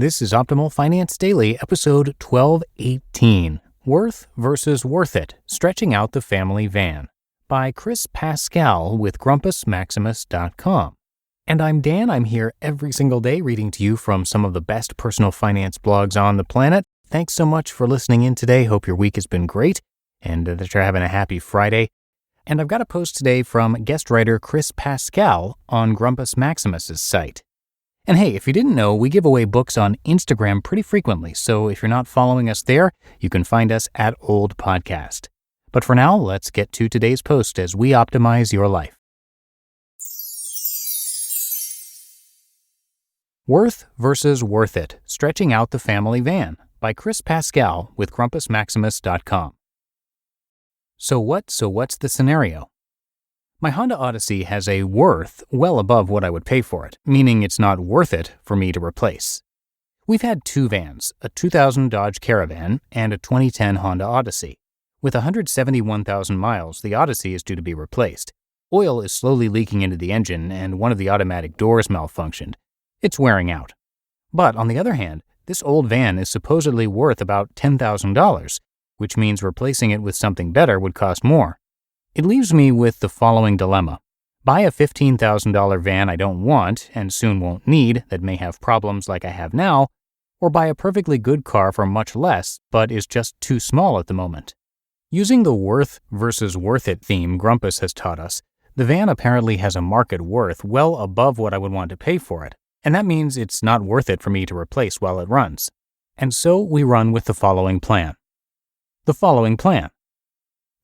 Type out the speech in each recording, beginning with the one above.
This is Optimal Finance Daily, episode 1218, Worth versus Worth It, Stretching Out the Family Van, by Pascale with GrumpusMaximus.com. And I'm Dan. I'm here every single day reading to you from some of the best personal finance blogs on the planet. Thanks so much for listening in today. Hope your week has been great and that you're having a happy Friday. And I've got a post today from guest writer Pascale on Grumpus Maximus's site. And hey, if you didn't know, we give away books on Instagram pretty frequently, so if you're not following us there, you can find us at Old Podcast. But for now, let's get to today's post as we optimize your life. Worth versus Worth It, Stretching Out the Family Van, by Pascale with GrumpusMaximus.com. So what's the scenario? My Honda Odyssey has a worth well above what I would pay for it, meaning it's not worth it for me to replace. We've had two vans, a 2000 Dodge Caravan and a 2010 Honda Odyssey. With 171,000 miles, the Odyssey is due to be replaced. Oil is slowly leaking into the engine and one of the automatic doors malfunctioned. It's wearing out. But on the other hand, this old van is supposedly worth about $10,000, which means replacing it with something better would cost more. It leaves me with the following dilemma. Buy a $15,000 van I don't want and soon won't need that may have problems like I have now, or buy a perfectly good car for much less but is just too small at the moment. Using the worth versus worth it theme Grumpus has taught us, the van apparently has a market worth well above what I would want to pay for it, and that means it's not worth it for me to replace while it runs. And so we run with the following plan.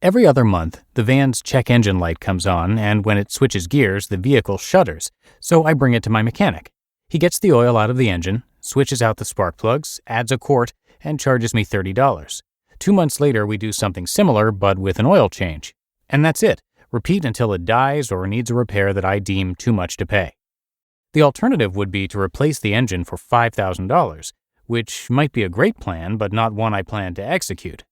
Every other month, the van's check engine light comes on, and when it switches gears, the vehicle shudders, so I bring it to my mechanic. He gets the oil out of the engine, switches out the spark plugs, adds a quart, and charges me $30. 2 months later, we do something similar, but with an oil change. And that's it. Repeat until it dies or needs a repair that I deem too much to pay. The alternative would be to replace the engine for $5,000, which might be a great plan, but not one I plan to execute.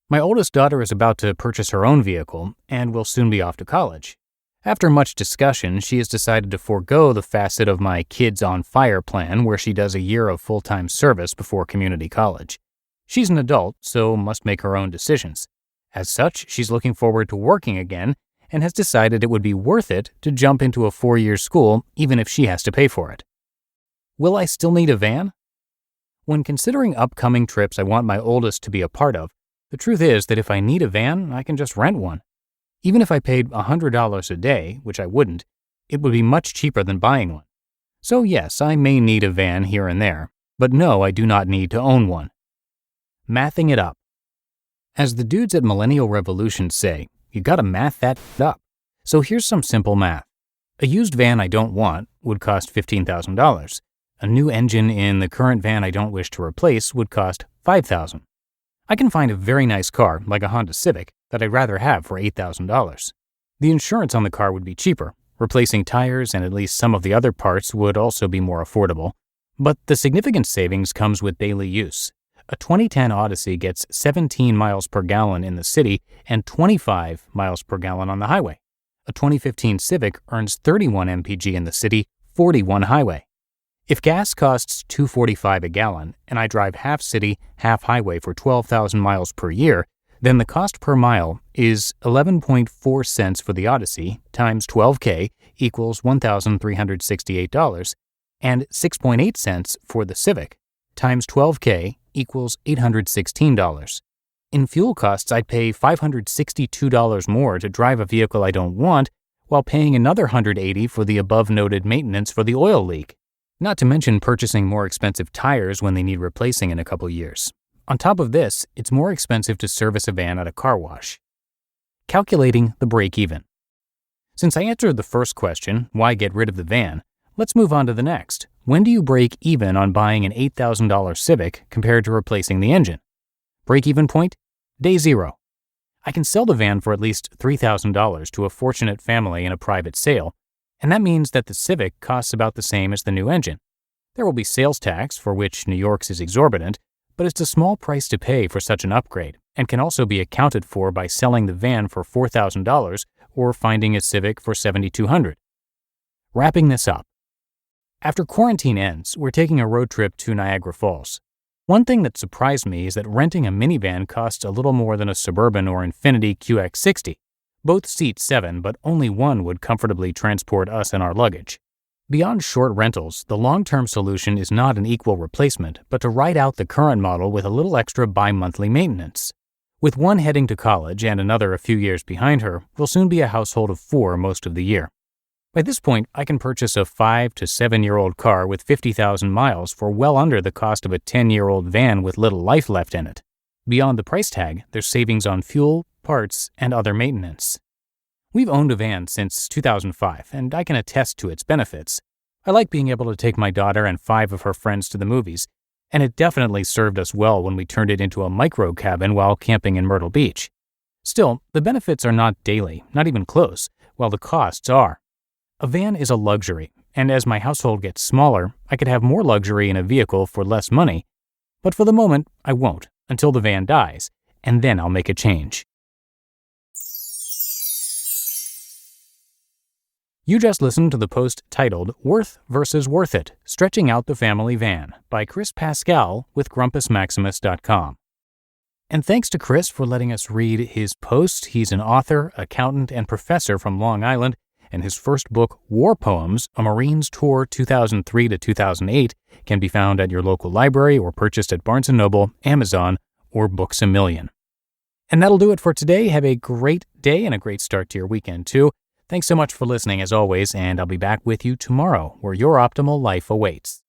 My oldest daughter is about to purchase her own vehicle and will soon be off to college. After much discussion, she has decided to forego the facet of my Kids on Fire plan where she does a year of full-time service before community college. She's an adult, so must make her own decisions. As such, she's looking forward to working again and has decided it would be worth it to jump into a 4-year school even if she has to pay for it. Will I still need a van? When considering upcoming trips I want my oldest to be a part of, the truth is that if I need a van, I can just rent one. Even if I paid $100 a day, which I wouldn't, it would be much cheaper than buying one. So yes, I may need a van here and there, but no, I do not need to own one. Mathing it up. As the dudes at Millennial Revolution say, you gotta math that up. So here's some simple math. A used van I don't want would cost $15,000. A new engine in the current van I don't wish to replace would cost $5,000. I can find a very nice car, like a Honda Civic, that I'd rather have for $8,000. The insurance on the car would be cheaper. Replacing tires and at least some of the other parts would also be more affordable. But the significant savings comes with daily use. A 2010 Odyssey gets 17 miles per gallon in the city and 25 miles per gallon on the highway. A 2015 Civic earns 31 mpg in the city, 41 highway. If gas costs $2.45 a gallon and I drive half city, half highway for 12,000 miles per year, then the cost per mile is 11.4 cents for the Odyssey times 12K equals $1,368, and 6.8 cents for the Civic times 12K equals $816. In fuel costs, I'd pay $562 more to drive a vehicle I don't want, while paying another $180 for the above-noted maintenance for the oil leak. Not to mention purchasing more expensive tires when they need replacing in a couple years. On top of this, it's more expensive to service a van at a car wash. Calculating the break-even. Since I answered the first question, why get rid of the van, let's move on to the next. When do you break even on buying an $8,000 Civic compared to replacing the engine? Break-even point? Day zero. I can sell the van for at least $3,000 to a fortunate family in a private sale, and that means that the Civic costs about the same as the new engine. There will be sales tax, for which New York's is exorbitant, but it's a small price to pay for such an upgrade and can also be accounted for by selling the van for $4,000 or finding a Civic for $7,200. Wrapping this up. After quarantine ends, we're taking a road trip to Niagara Falls. One thing that surprised me is that renting a minivan costs a little more than a Suburban or Infiniti QX60. Both seat 7, but only one would comfortably transport us and our luggage. Beyond short rentals, the long-term solution is not an equal replacement, but to ride out the current model with a little extra bi-monthly maintenance. With one heading to college and another a few years behind her, we'll soon be a household of 4 most of the year. By this point, I can purchase a 5 to 7-year-old car with 50,000 miles for well under the cost of a 10-year-old van with little life left in it. Beyond the price tag, there's savings on fuel, parts, and other maintenance. We've owned a van since 2005, and I can attest to its benefits. I like being able to take my daughter and 5 of her friends to the movies, and it definitely served us well when we turned it into a micro cabin while camping in Myrtle Beach. Still, the benefits are not daily, not even close, while the costs are. A van is a luxury, and as my household gets smaller, I could have more luxury in a vehicle for less money. But for the moment, I won't, until the van dies, and then I'll make a change. You just listened to the post titled Worth vs. Worth It, Stretching Out the Family Van by Chris Pascale with GrumpusMaximus.com. And thanks to Chris for letting us read his post. He's an author, accountant, and professor from Long Island, and his first book, War Poems, A Marine's Tour 2003 to 2008, can be found at your local library or purchased at Barnes & Noble, Amazon, or Books A Million. And that'll do it for today. Have a great day and a great start to your weekend, too. Thanks so much for listening, as always, and I'll be back with you tomorrow, where your optimal life awaits.